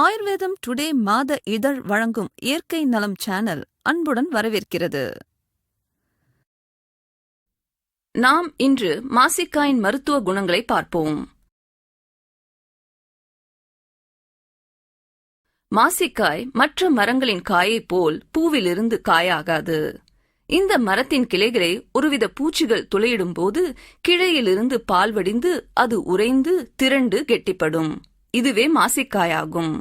ஆயுர்வேதம் டுடே மாத இதழ் வழங்கும் இயற்கை நலம் சேனல் அன்புடன் வரவேற்கிறது. நாம் இன்று மாசிக்காயின் மருத்துவ குணங்களை பார்ப்போம். மாசிக்காய் மற்ற மரங்களின் காயைப் போல் பூவிலிருந்து காயாகாது. இந்த மரத்தின் கிளைகளை ஒருவித பூச்சிகள் துளையிடும் போது கிளையிலிருந்து பால் வடிந்து அது உறைந்து திரண்டு கெட்டிப்படும். இதுவே மாசிக்காயாகும்.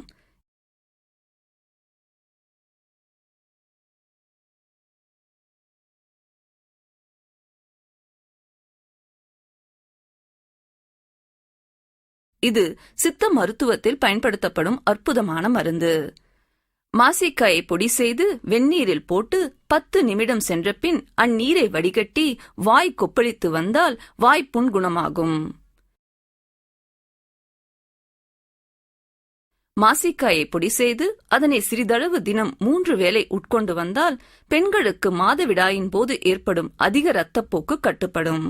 இது சித்த மருத்துவத்தில் பயன்படுத்தப்படும் அற்புதமான மருந்து. மாசிக்காயை பொடி செய்து வெந்நீரில் போட்டு 10 நிமிடம் சென்ற பின் அந்நீரை வடிகட்டி வாய் கொப்பளித்து வந்தால் வாய்ப்புண் குணமாகும். மாசிக்காயை பொடி செய்து அதனை சிறிதளவு தினம் 3 வேளை உட்கொண்டு வந்தால் பெண்களுக்கு மாதவிடாயின் போது ஏற்படும் அதிக இரத்தப்போக்கு கட்டுப்படும்.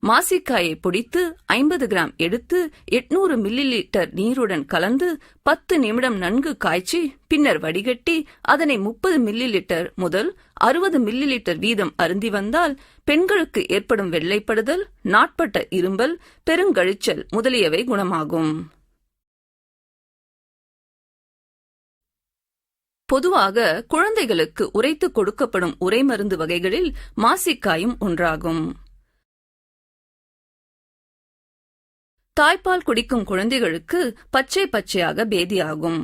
மாசிக்காயை பொடித்து 50 கிராம் எடுத்து 800 மில்லிலிட்டர் நீருடன் கலந்து 10 நிமிடம் நன்கு காய்ச்சி பின்னர் வடிகட்டி அதனை 30 மில்லிலிட்டர் முதல் 60 மில்லிலிட்டர் வீதம் அருந்தி வந்தால் பெண்களுக்கு ஏற்படும் வெள்ளைப்படுதல், நாட்பட்ட இரும்பல், பெருங்கழிச்சல் முதலியவை குணமாகும். பொதுவாக குழந்தைகளுக்கு உரைத்து கொடுக்கப்படும் உரை மருந்து வகைகளில் மாசிக்காயும் ஒன்றாகும். தாய்ப்பால் குடிக்கும் குழந்தைகளுக்கு பச்சையாக பேதியாகும்.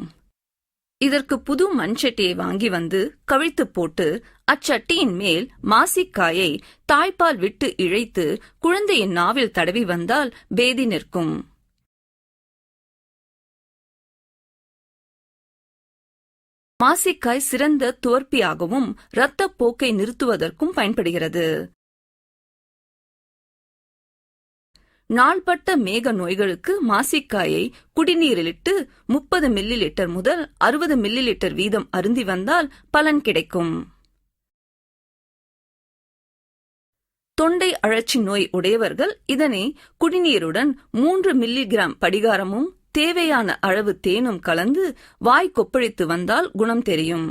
இதற்கு புது மண்சட்டியை வாங்கி வந்து கவிழ்த்து போட்டு அச்சட்டியின் மேல் மாசிக்காயை தாய்ப்பால் விட்டு இழைத்து குழந்தையின் நாவில் தடவி வந்தால் பேதி நிற்கும். மாசிக்காய் சிறந்த துவர்ப்பியாகவும் இரத்தப் போக்கை நிறுத்துவதற்கும் பயன்படுகிறது. நாள்பட்ட மேக நோய்களுக்கு மாசிக்காயை குடிநீரிலிட்டு 30 மில்லிலிட்டர் முதல் 60 மில்லிலிட்டர் வீதம் அருந்தி வந்தால் பலன் கிடைக்கும். தொண்டை அழற்சி நோய் உடையவர்கள் இதனை குடிநீருடன் 3 மில்லிகிராம் படிகாரமும் தேவையான அளவு தேனும் கலந்து வாய் கொப்பளித்து வந்தால் குணம் தெரியும்.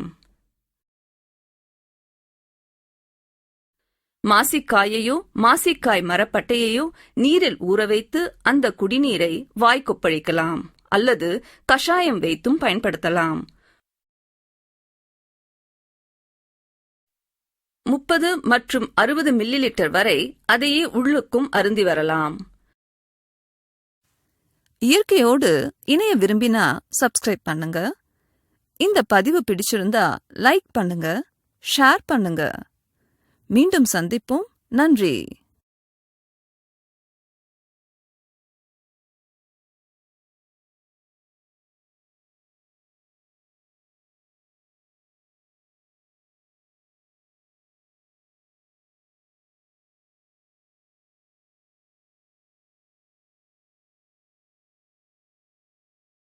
மாசிக்காயையோ மாசிக்காய் மரப்பட்டையையோ நீரில் ஊற வைத்து அந்த குடிநீரை வாய் கொப்பளிக்கலாம் அல்லது கஷாயம் வைத்தும் பயன்படுத்தலாம். 30 மற்றும் 60 மில்லிலிட்டர் வரை அதையே உள்ளுக்கும் அருந்தி வரலாம். இயற்கையோடு இணைய விரும்பினா சப்ஸ்கிரைப் பண்ணுங்க. இந்த பதிவு பிடிச்சிருந்தா லைக் பண்ணுங்க, ஷேர் பண்ணுங்க. மீண்டும் சந்திப்போம். நன்றி.